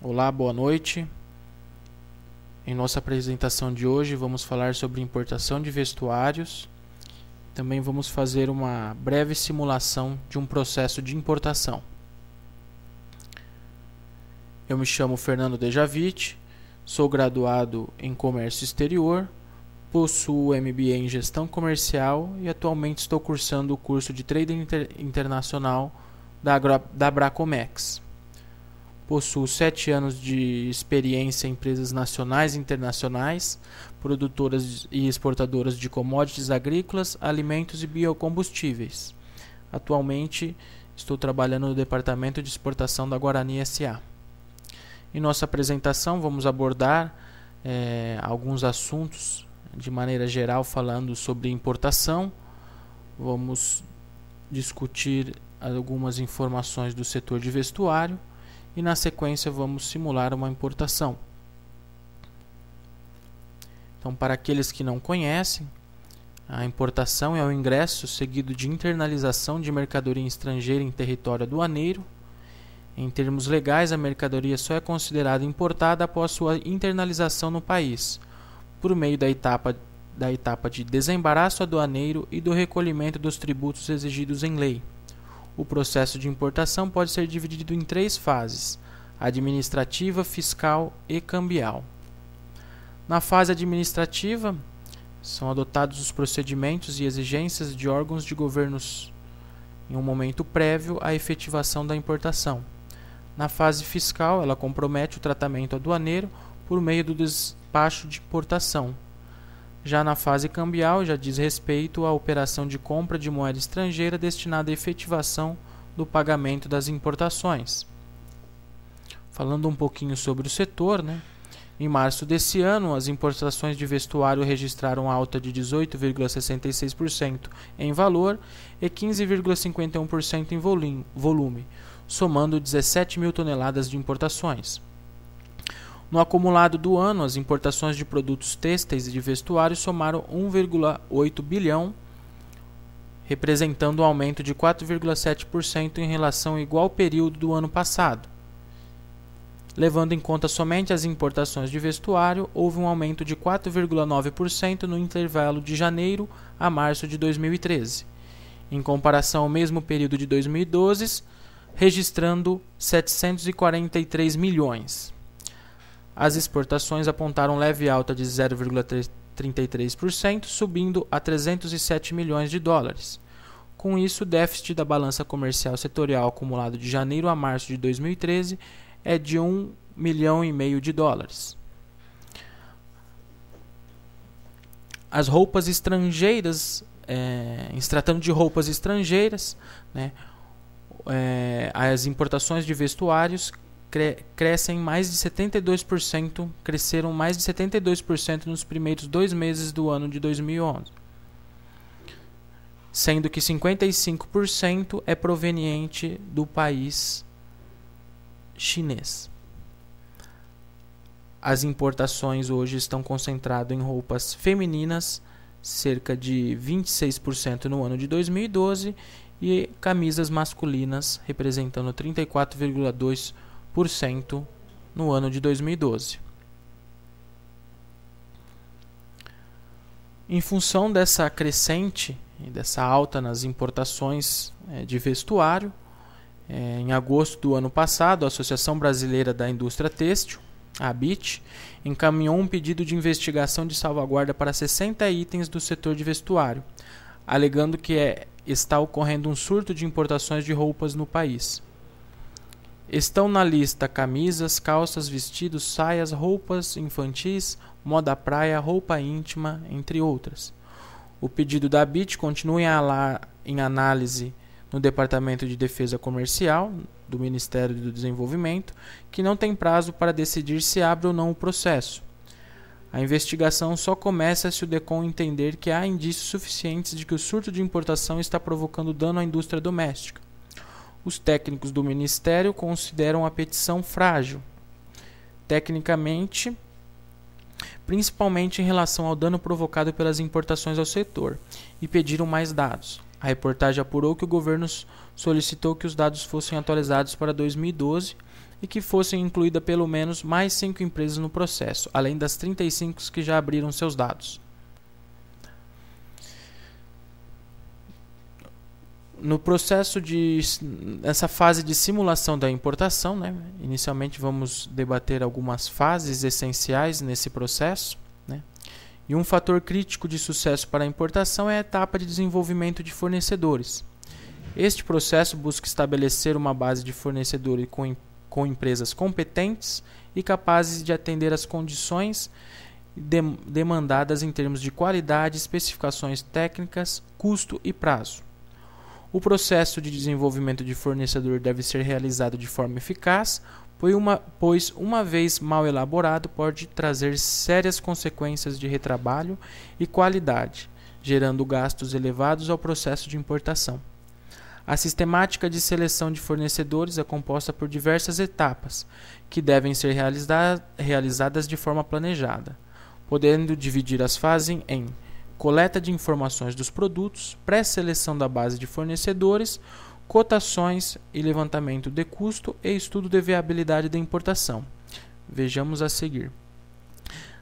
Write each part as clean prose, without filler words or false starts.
Olá, boa noite. Em nossa apresentação de hoje vamos falar sobre importação de vestuários. Também vamos fazer uma breve simulação de um processo de importação. Eu me chamo Fernando Dejavite, sou graduado em Comércio Exterior, possuo MBA em Gestão Comercial e atualmente estou cursando o curso de Trading Internacional da Bracomex. Possuo 7 anos de experiência em empresas nacionais e internacionais, produtoras e exportadoras de commodities agrícolas, alimentos e biocombustíveis. Atualmente estou trabalhando no departamento de exportação da Guarani S.A. Em nossa apresentação vamos abordar alguns assuntos de maneira geral falando sobre importação. Vamos discutir algumas informações do setor de vestuário. E na sequência vamos simular uma importação. Então, para aqueles que não conhecem, a importação é o ingresso seguido de internalização de mercadoria estrangeira em território aduaneiro. Em termos legais, a mercadoria só é considerada importada após sua internalização no país, por meio da etapa de desembaraço aduaneiro e do recolhimento dos tributos exigidos em lei. O processo de importação pode ser dividido em 3 fases: administrativa, fiscal e cambial. Na fase administrativa, são adotados os procedimentos e exigências de órgãos de governos em um momento prévio à efetivação da importação. Na fase fiscal, ela compromete o tratamento aduaneiro por meio do despacho de importação. Já na fase cambial, já diz respeito à operação de compra de moeda estrangeira destinada à efetivação do pagamento das importações. Falando um pouquinho sobre o setor, em março desse ano, as importações de vestuário registraram alta de 18,66% em valor e 15,51% em volume, somando 17 mil toneladas de importações. No acumulado do ano, as importações de produtos têxteis e de vestuário somaram 1,8 bilhão, representando um aumento de 4,7% em relação ao igual período do ano passado. Levando em conta somente as importações de vestuário, houve um aumento de 4,9% no intervalo de janeiro a março de 2013, em comparação ao mesmo período de 2012, registrando 743 milhões. As exportações apontaram leve alta de 0,33%, subindo a 307 milhões de dólares. Com isso, o déficit da balança comercial setorial acumulado de janeiro a março de 2013 é de 1,5 milhão de dólares. As roupas estrangeiras, em se tratando de roupas estrangeiras, as importações de vestuários cresceram mais de 72% nos primeiros 2 meses do ano de 2011, sendo que 55% é proveniente do país chinês. As importações hoje estão concentradas em roupas femininas, cerca de 26% no ano de 2012, e camisas masculinas, representando 34,2% no ano de 2012. Em função dessa crescente e dessa alta nas importações de vestuário, em agosto do ano passado, a Associação Brasileira da Indústria Têxtil, a ABIT, encaminhou um pedido de investigação de salvaguarda para 60 itens do setor de vestuário, alegando que está ocorrendo um surto de importações de roupas no país. Estão na lista camisas, calças, vestidos, saias, roupas infantis, moda praia, roupa íntima, entre outras. O pedido da ABIT continua em análise no Departamento de Defesa Comercial do Ministério do Desenvolvimento, que não tem prazo para decidir se abre ou não o processo. A investigação só começa se o DECOM entender que há indícios suficientes de que o surto de importação está provocando dano à indústria doméstica. Os técnicos do Ministério consideram a petição frágil, tecnicamente, principalmente em relação ao dano provocado pelas importações ao setor, e pediram mais dados. A reportagem apurou que o governo solicitou que os dados fossem atualizados para 2012 e que fossem incluídas pelo menos mais 5 empresas no processo, além das 35 que já abriram seus dados. No processo nessa fase de simulação da importação, né, inicialmente vamos debater algumas fases essenciais nesse processo, né, e um fator crítico de sucesso para a importação é a etapa de desenvolvimento de fornecedores. Este processo busca estabelecer uma base de fornecedores com empresas competentes e capazes de atender às condições demandadas em termos de qualidade, especificações técnicas, custo e prazo. O processo de desenvolvimento de fornecedor deve ser realizado de forma eficaz, pois uma vez mal elaborado pode trazer sérias consequências de retrabalho e qualidade, gerando gastos elevados ao processo de importação. A sistemática de seleção de fornecedores é composta por diversas etapas, que devem ser realizadas de forma planejada, podendo dividir as fases em coleta de informações dos produtos, pré-seleção da base de fornecedores, cotações e levantamento de custo e estudo de viabilidade da importação. Vejamos a seguir.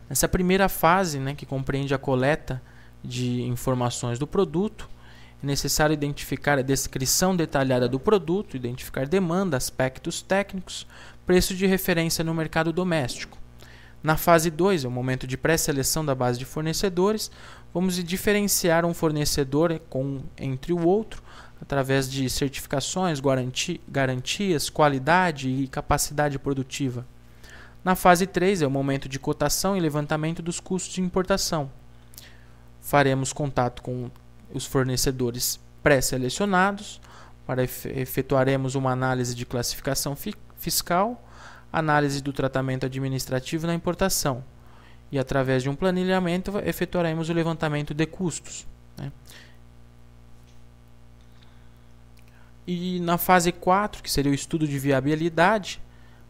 Nessa primeira fase, né, que compreende a coleta de informações do produto, é necessário identificar a descrição detalhada do produto, identificar demanda, aspectos técnicos, preço de referência no mercado doméstico. Na fase 2, é o momento de pré-seleção da base de fornecedores, vamos diferenciar um fornecedor entre o outro através de certificações, garantias, qualidade e capacidade produtiva. Na fase 3, é o momento de cotação e levantamento dos custos de importação. Faremos contato com os fornecedores pré-selecionados, efetuaremos uma análise de classificação fiscal, análise do tratamento administrativo na importação e, através de um planilhamento, efetuaremos o levantamento de custos, né? E na fase 4, que seria o estudo de viabilidade,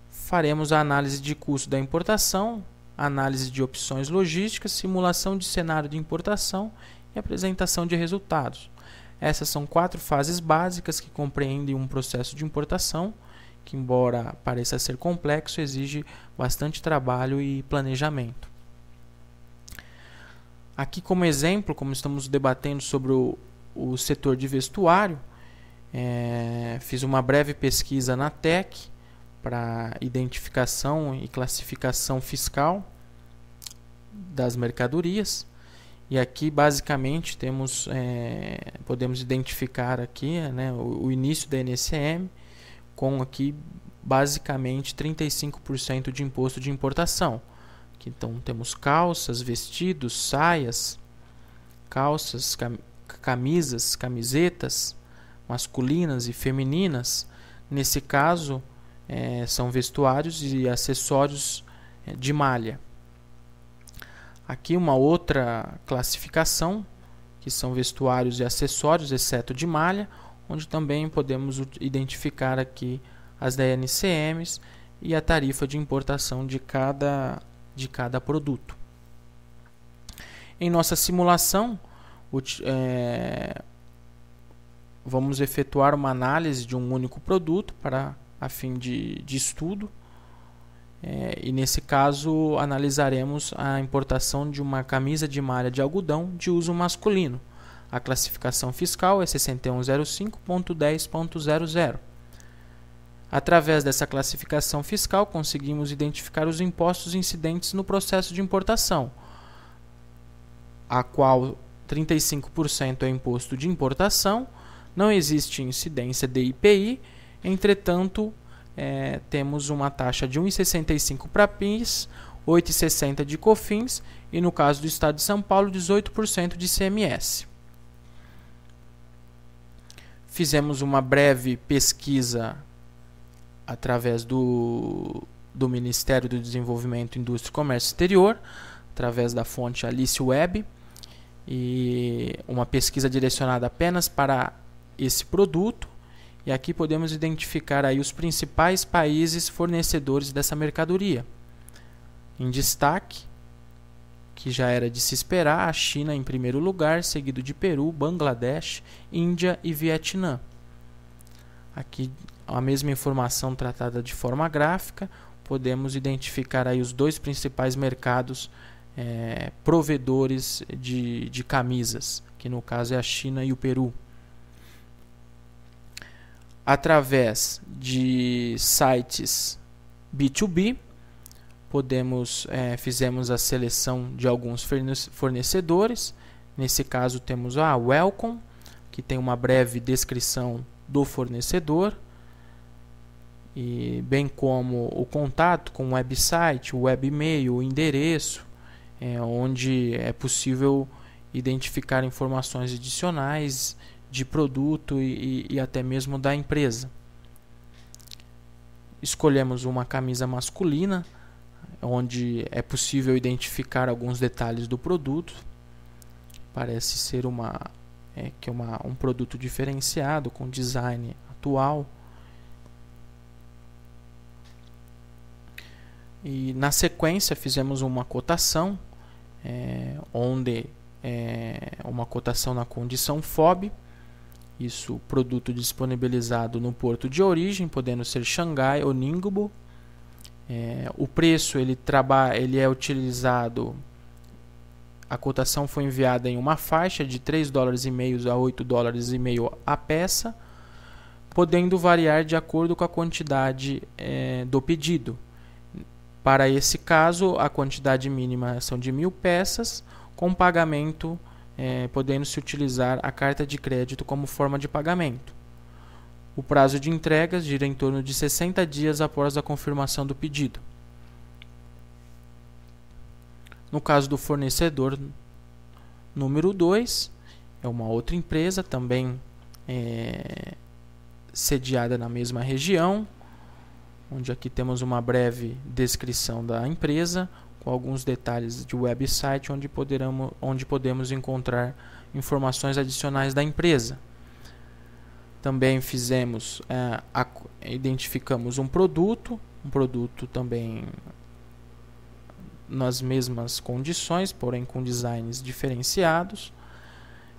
faremos a análise de custo da importação, análise de opções logísticas, simulação de cenário de importação e apresentação de resultados. Essas são 4 fases básicas que compreendem um processo de importação que, embora pareça ser complexo, exige bastante trabalho e planejamento. Aqui, como exemplo, como estamos debatendo sobre o setor de vestuário, fiz uma breve pesquisa na TEC para identificação e classificação fiscal das mercadorias. E aqui, basicamente, podemos identificar aqui, né, o início da NCM, com aqui basicamente 35% de imposto de importação. Aqui, então temos calças, vestidos, saias, calças, camisas, camisetas masculinas e femininas. Nesse caso, são vestuários e acessórios de malha. Aqui uma outra classificação, que são vestuários e acessórios, exceto de malha, onde também podemos identificar aqui as DNCMs e a tarifa de importação de cada produto. Em nossa simulação, vamos efetuar uma análise de um único produto a fim de estudo. E nesse caso analisaremos a importação de uma camisa de malha de algodão de uso masculino. A classificação fiscal é 6105.10.00. Através dessa classificação fiscal, conseguimos identificar os impostos incidentes no processo de importação, a qual 35% é imposto de importação, não existe incidência de IPI, entretanto, temos uma taxa de 1,65 para PIS, 8,60 de COFINS e, no caso do Estado de São Paulo, 18% de ICMS. Fizemos uma breve pesquisa através do Ministério do Desenvolvimento, Indústria e Comércio Exterior, através da fonte Alice Web, e uma pesquisa direcionada apenas para esse produto. E aqui podemos identificar aí os principais países fornecedores dessa mercadoria. Em destaque, que já era de se esperar, a China em primeiro lugar, seguido de Peru, Bangladesh, Índia e Vietnã. Aqui a mesma informação tratada de forma gráfica, podemos identificar aí os dois principais mercados provedores de camisas, que no caso é a China e o Peru. Através de sites B2B, fizemos a seleção de alguns fornecedores. Nesse caso temos a Welcome, que tem uma breve descrição do fornecedor, e bem como o contato com o website, o web-mail, o endereço, onde é possível identificar informações adicionais de produto e até mesmo da empresa. Escolhemos uma camisa masculina, onde é possível identificar alguns detalhes do produto. Parece ser um produto diferenciado, com design atual. E na sequência fizemos uma cotação, uma cotação na condição FOB. Isso, produto disponibilizado no porto de origem, podendo ser Xangai ou Ningbo. O preço ele é utilizado. A cotação foi enviada em uma faixa de $3,5 a $8,5 a peça, podendo variar de acordo com a quantidade do pedido. Para esse caso, a quantidade mínima são de 1.000 peças, com pagamento podendo-se utilizar a carta de crédito como forma de pagamento. O prazo de entregas gira em torno de 60 dias após a confirmação do pedido. No caso do fornecedor número 2, é uma outra empresa, também sediada na mesma região, onde aqui temos uma breve descrição da empresa, com alguns detalhes de website, onde podemos encontrar informações adicionais da empresa. Também identificamos um produto também nas mesmas condições, porém com designs diferenciados,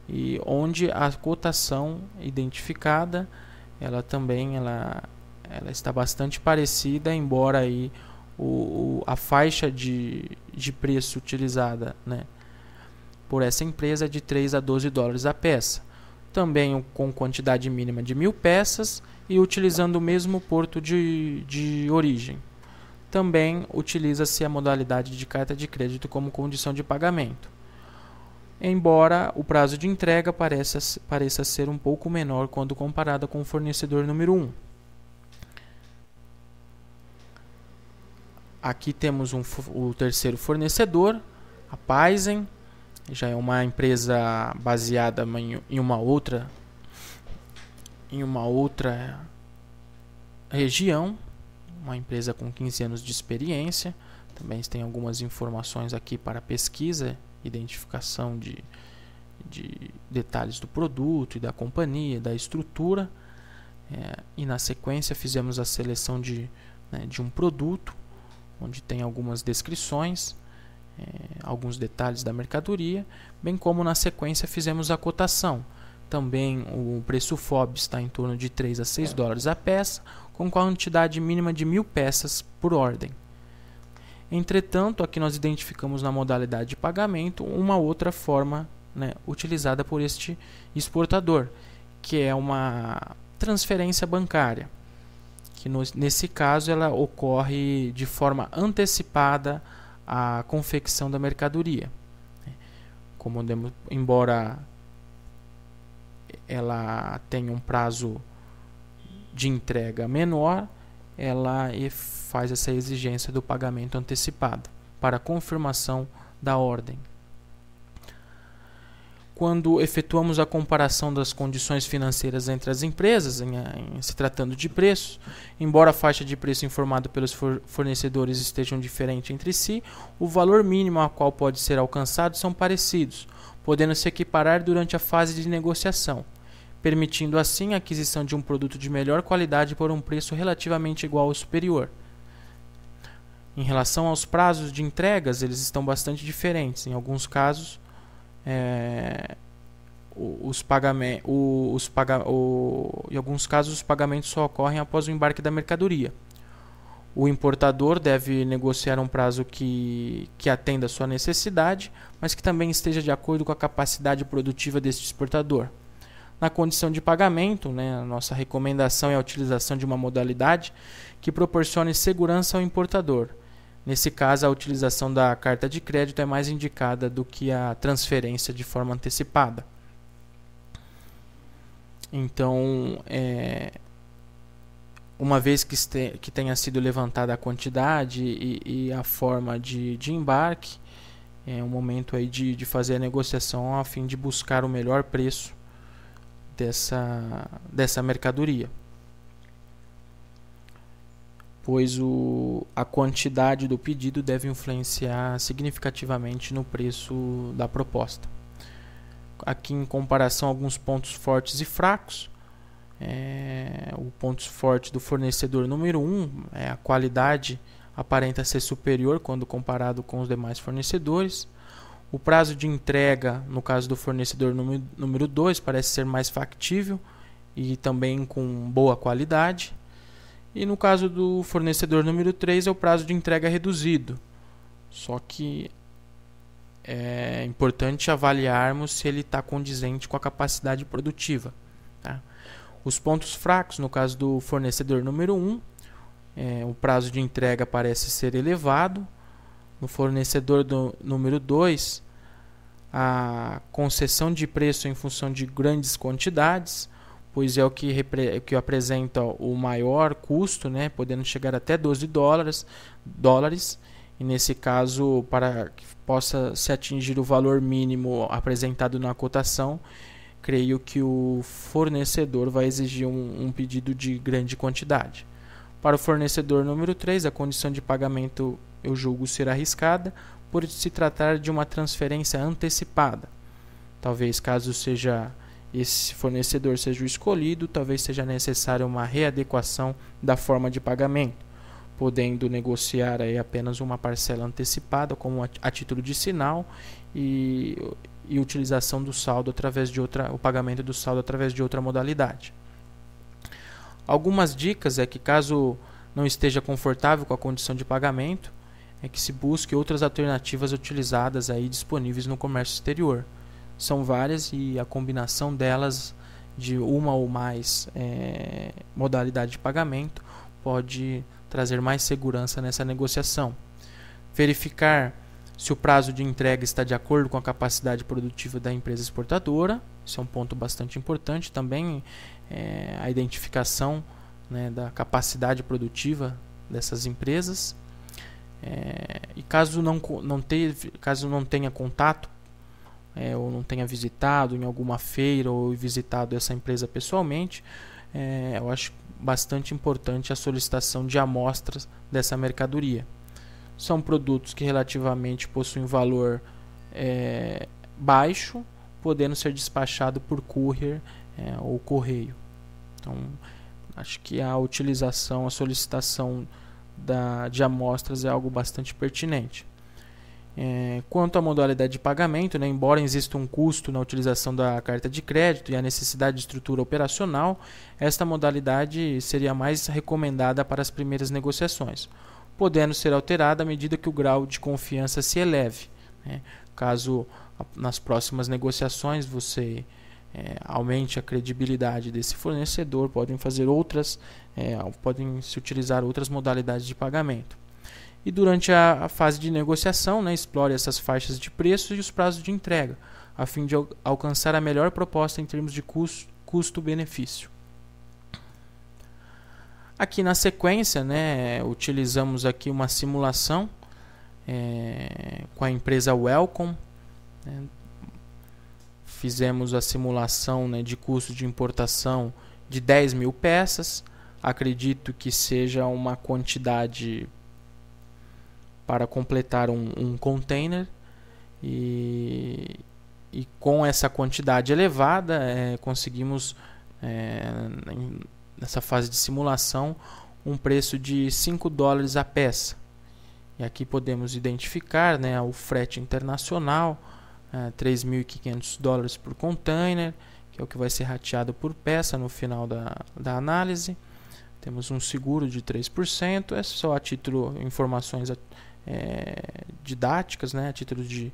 e onde a cotação identificada ela está bastante parecida, embora aí a faixa de preço utilizada, por essa empresa é de $3 a $12 a peça. Também com quantidade mínima de 1.000 peças e utilizando o mesmo porto de origem. Também utiliza-se a modalidade de carta de crédito como condição de pagamento, embora o prazo de entrega pareça ser um pouco menor quando comparado com o fornecedor número 1. Aqui temos o terceiro fornecedor, a Paizen. Já é uma empresa baseada em uma outra região, uma empresa com 15 anos de experiência. Também tem algumas informações aqui para pesquisa, identificação de detalhes do produto e da companhia, da estrutura. E na sequência fizemos a seleção de um produto, onde tem algumas descrições, alguns detalhes da mercadoria, bem como na sequência fizemos a cotação. Também o preço FOB está em torno de $3 a $6 a peça, com quantidade mínima de 1.000 peças por ordem. Entretanto, aqui nós identificamos na modalidade de pagamento uma outra forma utilizada por este exportador, que é uma transferência bancária, que nesse caso ela ocorre de forma antecipada à confecção da mercadoria. Embora ela tenha um prazo de entrega menor, ela faz essa exigência do pagamento antecipado para confirmação da ordem. Quando efetuamos a comparação das condições financeiras entre as empresas, em se tratando de preços, embora a faixa de preço informada pelos fornecedores estejam diferentes entre si, o valor mínimo a qual pode ser alcançado são parecidos, podendo se equiparar durante a fase de negociação, permitindo assim a aquisição de um produto de melhor qualidade por um preço relativamente igual ou superior. Em relação aos prazos de entregas, eles estão bastante diferentes. Em alguns casos, em alguns casos os pagamentos só ocorrem após o embarque da mercadoria. O importador deve negociar um prazo que atenda à sua necessidade, mas que também esteja de acordo com a capacidade produtiva deste exportador. Na condição de pagamento, a nossa recomendação é a utilização de uma modalidade que proporcione segurança ao importador. Nesse caso, a utilização da carta de crédito é mais indicada do que a transferência de forma antecipada. Então, uma vez que tenha sido levantada a quantidade e a forma de embarque, é um momento aí de fazer a negociação a fim de buscar o melhor preço dessa mercadoria, pois a quantidade do pedido deve influenciar significativamente no preço da proposta. Aqui, em comparação, alguns pontos fortes e fracos. O ponto forte do fornecedor número 1 é a qualidade aparenta ser superior quando comparado com os demais fornecedores. O prazo de entrega, no caso do fornecedor número 2, parece ser mais factível e também com boa qualidade. E no caso do fornecedor número 3, é o prazo de entrega reduzido. Só que é importante avaliarmos se ele está condizente com a capacidade produtiva. Tá? Os pontos fracos, no caso do fornecedor número 1, o prazo de entrega parece ser elevado. No fornecedor número 2, a concessão de preço em função de grandes quantidades, pois é o que apresenta o maior custo, podendo chegar até $12. E nesse caso, para que possa se atingir o valor mínimo apresentado na cotação, creio que o fornecedor vai exigir um pedido de grande quantidade. Para o fornecedor número 3, a condição de pagamento eu julgo ser arriscada, por se tratar de uma transferência antecipada. Talvez, caso esse fornecedor seja o escolhido, talvez seja necessária uma readequação da forma de pagamento, podendo negociar aí apenas uma parcela antecipada como a título de sinal e utilização do saldo através de o pagamento do saldo através de outra modalidade. Algumas dicas é que, caso não esteja confortável com a condição de pagamento, é que se busque outras alternativas utilizadas aí disponíveis no comércio exterior. São várias e a combinação delas de uma ou mais modalidade de pagamento pode trazer mais segurança nessa negociação. Verificar se o prazo de entrega está de acordo com a capacidade produtiva da empresa exportadora. Isso é um ponto bastante importante. Também a identificação da capacidade produtiva dessas empresas. E caso não tenha contato ou não tenha visitado em alguma feira ou visitado essa empresa pessoalmente, eu acho bastante importante a solicitação de amostras dessa mercadoria. São produtos que relativamente possuem valor baixo, podendo ser despachado por courier ou correio. Então, acho que a solicitação de amostras é algo bastante pertinente. Quanto à modalidade de pagamento, embora exista um custo na utilização da carta de crédito e a necessidade de estrutura operacional, esta modalidade seria mais recomendada para as primeiras negociações, podendo ser alterada à medida que o grau de confiança se eleve. Caso nas próximas negociações você aumente a credibilidade desse fornecedor, podem se utilizar outras modalidades de pagamento. E durante a fase de negociação, explore essas faixas de preço e os prazos de entrega, a fim de alcançar a melhor proposta em termos de custo-benefício. Aqui na sequência, utilizamos aqui uma simulação com a empresa Welcome. Fizemos a simulação de custo de importação de 10.000 peças. Acredito que seja uma quantidade para completar um container. E com essa quantidade elevada, conseguimos, nessa fase de simulação, um preço de $5 a peça. E aqui podemos identificar o frete internacional, $3.500 por container, que é o que vai ser rateado por peça no final da análise. Temos um seguro de 3%, é só a título informações didáticas, né, a título de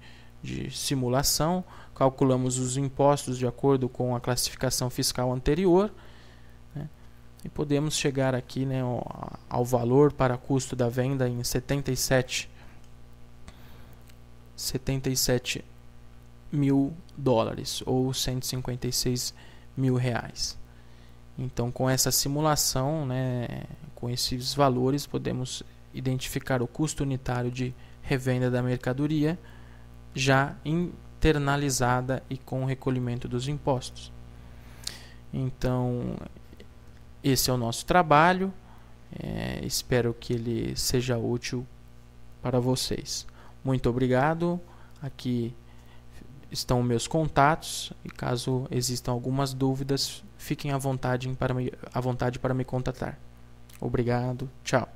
simulação. Calculamos os impostos de acordo com a classificação fiscal anterior, né, e podemos chegar aqui, né, ao valor para custo da venda em $77 mil ou R$156 mil. Então, com essa simulação, né, com esses valores, podemos identificar o custo unitário de revenda da mercadoria já internalizada e com o recolhimento dos impostos. Então, esse é o nosso trabalho. Espero que ele seja útil para vocês. Muito obrigado. Aqui estão meus contatos e caso existam algumas dúvidas, fiquem à vontade para me contatar. Obrigado, tchau.